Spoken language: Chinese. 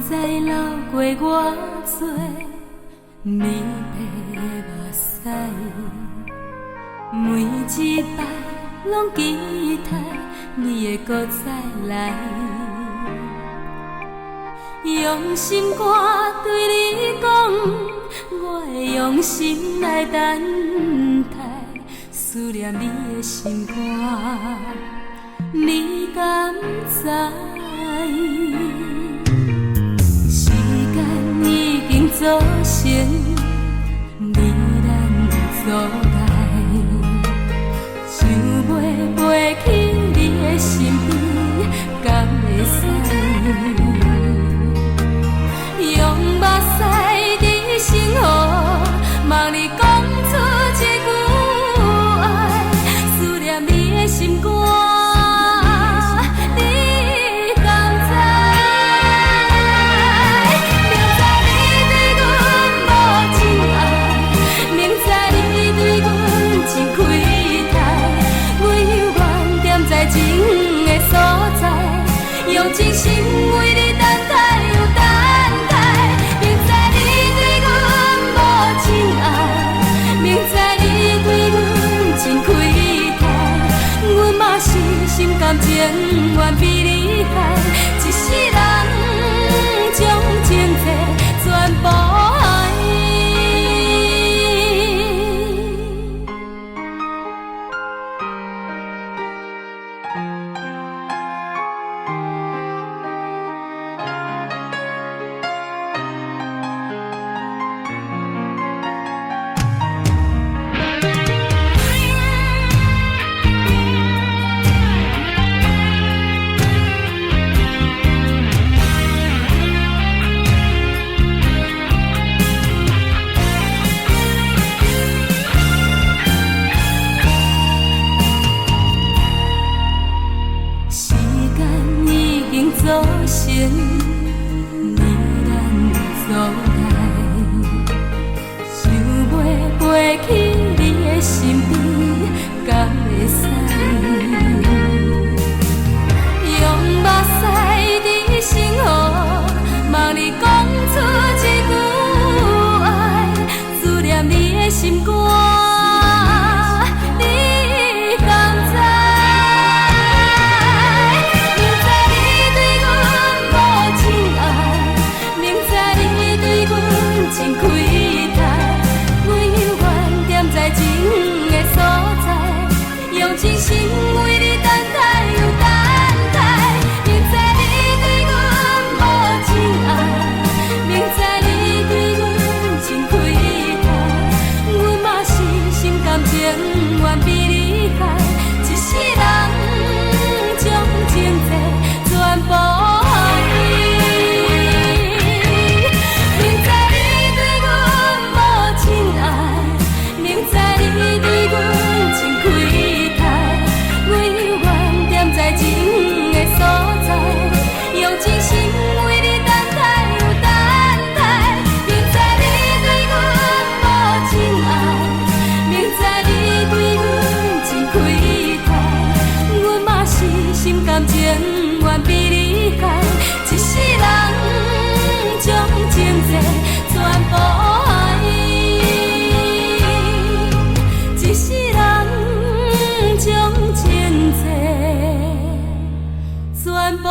知流过偌多你的目屎，每一摆拢期待你会搁再来。用心歌对你讲，我会用心来等待，思念你的心肝，你敢知？时间已经造成你咱的阻碍，想要飞去你的身边，敢会使？用目屎在心河，望你讲出一句爱，思念你的心肝，你敢知？明知你对阮无情爱，明知你对阮真亏待，阮犹原踮在情的所在，用真心为你等待又等待。心甘情愿比你害，一世人将情债全部爱。造成你咱的阻碍，想要飞去你的身边，敢会使？用目屎在心河，望你讲出一句爱，思念你的心肝。真亏待，阮犹原踮在情的所在，用真心为你等待又等待。明知你对阮无情爱，明知你对阮真亏待，阮嘛是心甘情愿比你害，一世人将情债全部。情愿比你害，一世人将情债全部爱，一世人将情债全部。